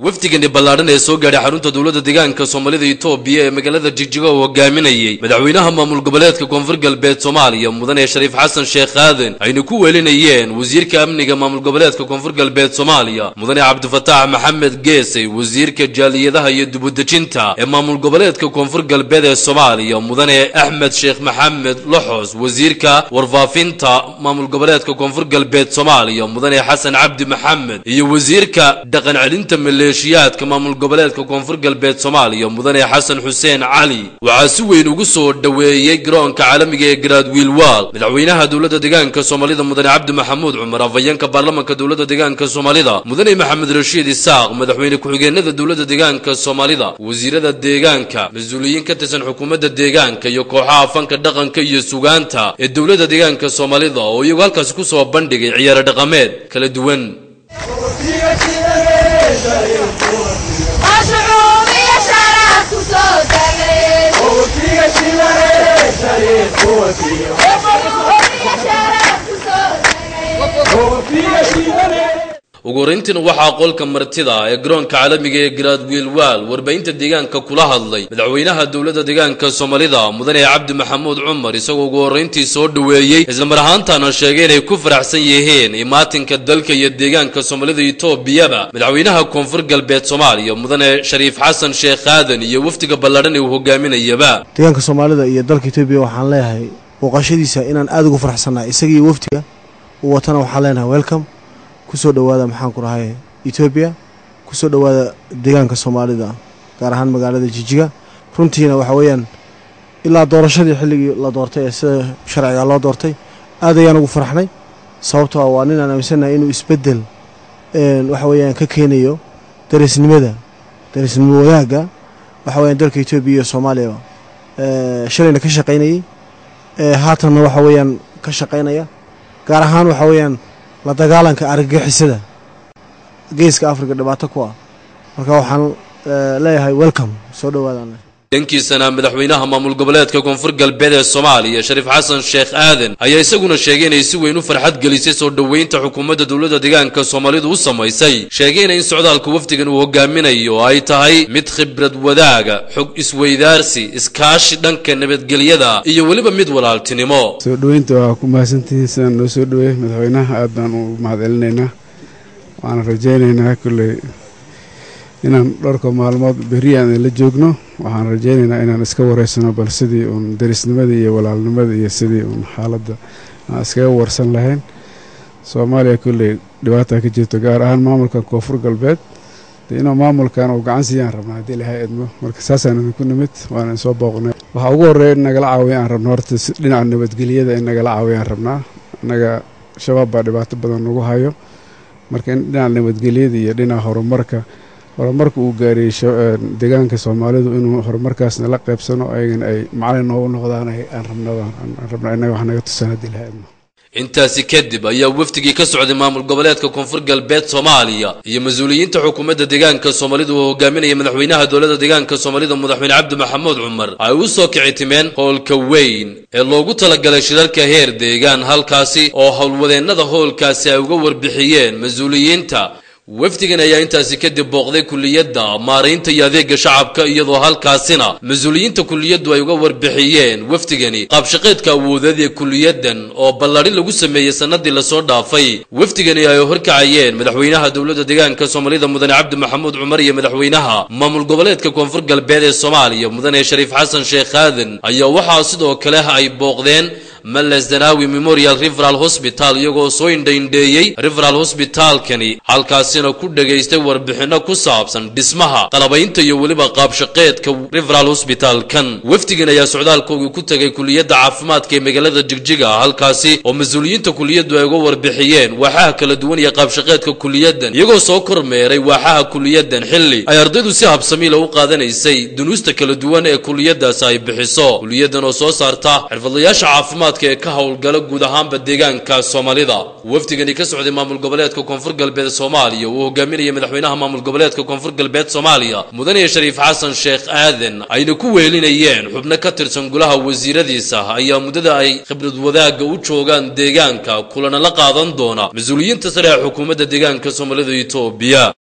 wafdigani ballaaran ee soo gaaray xarunta dawladda deegaanka Soomaalida Itoobiya ee magaalada Jigjiga oo hogaaminayay madaxweynaha maamul goboleedka Koonfur Galbeed Soomaaliya Mudane Shariif Xasan Sheekh Aadan ayna ku weelinayeen wasiirka amniga maamul goboleedka Koonfur Galbeed Soomaaliya Mudane Cabdifataax Maxamed Geesay wasiirka jaaliyadaha iyo dibudajinta ee maamul goboleedka Koonfur Galbeed ee Soomaaliya Mudane Axmed Sheekh Maxamed Loxos wasiirka warfaafinta maamul goboleedka Koonfur Galbeed Soomaaliya Mudane Xasan Cabdi Maxamed iyo wasiirka dhaqan celinta maleeshiyaadka maamul goboleedka Koonfur Galbeed Soomaaliya Mudane Xasan Xuseen Cali waxa si weyn ugu soo dhaweeyay garoonka caalamiga ee Garaad Wiilwaal madaxweynaha dawladda deegaanka Soomaalida Mudane Cabdi Maxamuud Cumar afayeenka baarlamaanka dawladda deegaanka Soomaalida Mudane Maxamed Rashiid Isaaq madaxweyne ku-xigeenada dawladda deegaanka Soomaalida wasiirada deegaanka mas'uuliyiin ka tirsan xukuumadda deegaanka iyo kooxaha fanka dhaqanka iyo suugaanta ee dawladda deegaanka Soomaalida oo iyagu halkaas ku soo bandhigay ciyaar dhaqameed kala duwan ugu horeyntiina waxaa qolka martida ee garoonka caalamiga ee Garaad Wiilwaal warbaahinta deegaanka kula hadlay madaxweynaha dawladda deegaanka Soomaalida Mudane Cabdi Maxamuud Cumar isagoo ugu horeyntii soo dhaweeyay isla mar ahaantaana sheegay inay ku faraxsan yihiin imaatinka dalka iyo deegaanka Soomaalida Itoobiya madaxweynaha Koonfur Galbeed Soomaaliya Mudane Shariif Xasan Sheekh Aadan iyo wafdiga ballaaran ee uu hogaaminayaba deegaanka Soomaalida iyo dalka Itoobiya waxaan leeyahay booqashadiisa inaan aad ugu faraxsanahay isagii wafdiga uu watana waxaan leenahay welcome kusoo dhawaada maxaan ku rahay Itoobiya kusoo dhawaada deegaanka Soomaalida gaar ahaan magaalada Jigjiga runtiina waxa weeyaan ilaa doorashadii xilligii la doortay ee sida sharciga loo doortay aad ayaan ugu faraxnay sababtoo ah waa nin aan aaminsanahay inuu isbedel waxa weeyaan ka keenayo darisnimada wadaaga waxa weeyaan dalka Itoobiya iyo Soomaaliya shalayna ka shaqeynayay haatanna waxa weeyaan ka shaqeynaya gaar ahaan waxa weeyaan la dagaalanka argagixisada geeska Afrika dhibaato ku ah marka waxaan leeyahay welcome soo dhawaadaan dankiisana madaxweynaha maamul goboleedka Koonfur Galbeed ee Soomaaliya Shariif Xasan Sheekh Aadan ayaa isaguna sheegay inay si weyn u farxad gelisay soo dhaweynta xukuumadda dawladda deegaanka Soomaalida u sameysay sheegayna in socdaalka wafdigan uu hogaaminayo ay tahay mid khibrad wadaaga xog isweydaarsi iskaashi dhanka nabadgelyada iyo waliba mid walaaltinimo soo dhaweynta waa ku mahadsantihiin sidaan noo soo dhaweey madaxweynaha aad baan u mahadcelinaynaa waan rajaynaynaa kulay inaan dhowrka maalmood beriyaan la joogno waxaan rajaynaynaa inaan iska wareysano bal sidii uun darisnimadii iyo walaalnimadii iyo sidii uun xaaladda aan iskaga warsan lahayn Soomaaliya kulley dhibaato ka jirto gaar ahaan maamulka Koonfur Galbeed inuu maamulkan uu gacan siiyaan rabnaa hadii ilaahay idmo marka saasaan ku nimid waan soo booqnay waxa ugu horeeya nagala caawiyaan rabnaa horta dhinaca nabadgelyada in nagala caawiyaan rabnaa naga shabaab baa dhibaato badan nagu hayo marka in dhinaca nabadgelyada iyo dhinaca horumarka uu gaaray deegaanka Soomaalidu inuu horumarkaasna la qaybsano ayagana ay macallin oo noqdaan aan rabnaa inaga wax naga tusaan hadii la hadlo intaasi kadib ayaa wafdigii ka socday maamul goboleedka Koonfur Galbeed Soomaaliya iyo mas'uuliyiinta xukuumadda deegaanka Soomaalida oo hogaaminaya madaxweynaha dawladda deegaanka Soomaalida Madaxweyne Cabdi Maxamuud Cumar ay u soo kicitimeen howlka weyn ee loogu talagalay shirarka heer deegaan halkaasi oo howlwadeennada howlkaasi ay uga warbixiyeen mas'uuliyiinta wafdigan ayaa intaasi kadib booqday kulliyadda maareynta iyo adeegga shacabka iyadoo halkaasina mas'uuliyiinta kulliyaddu ay uga warbixiyeen wafdigani qaabshaqeedka awoodeed ee kulliyadan oo ballaarin lagu sameeyay sanadii la soo dhaafay wafdigani ay horkacayeen madaxweynaha dawladda deegaanka Soomaalida Mudane Cabdi Maxamuud Cumar iyo madaxweynaha maamul goboleedka Koonfur Galbeed ee Soomaaliya Mudane Shariif Xasan Sheekh Aadan ayaa waxa sidoo kale ay booqdeen Malas Danawi Memorial Referral Hospital iyagoo soo indhayndeeyay Referral Hospital kani halkaasina ku dhageystay warbixino ku saabsan dhismaha qalabaynta iyo waliba qaabshaqeedka Referral Hospital kan wafdigan ayaa socdaalkooda ku tagay kulliyadda caafimaadka ee magaalada Jigjiga halkaasi oo mas'uuliyiinta kulliyaddu ay uga warbixiyeen waaxaha kala duwan iyo qaabshaqeedka kulliyadan iyagoo soo kormeeray waaxaha kulliyadan xilli ay ardaydu si habsami leh u qaadanaysay dunuusta kala duwan ee kulliyadaas ay bixiso kulliyadan oo soo saarta xirfadlayaasha caafimaadka ee ka howlgala guud ahaanba deegaanka Soomaalida wafdigani ka socday maamul goboleedka Koonfur Galbeed Soomaaliya oo hogaaminaya madaxweynaha maamul goboleedka Koonfur Galbeed Soomaaliya Mudane Shariif Xasan Sheekh Aadan ayna ku weelinayeen xubno ka tirsan golaha wasiiradiisa ayaa muddada ay khibrad wadaaga u joogaan deegaanka kulana la qaadan doona mas'uuliyiinta sare ee xukuumadda deegaanka Soomaalida Itoobiya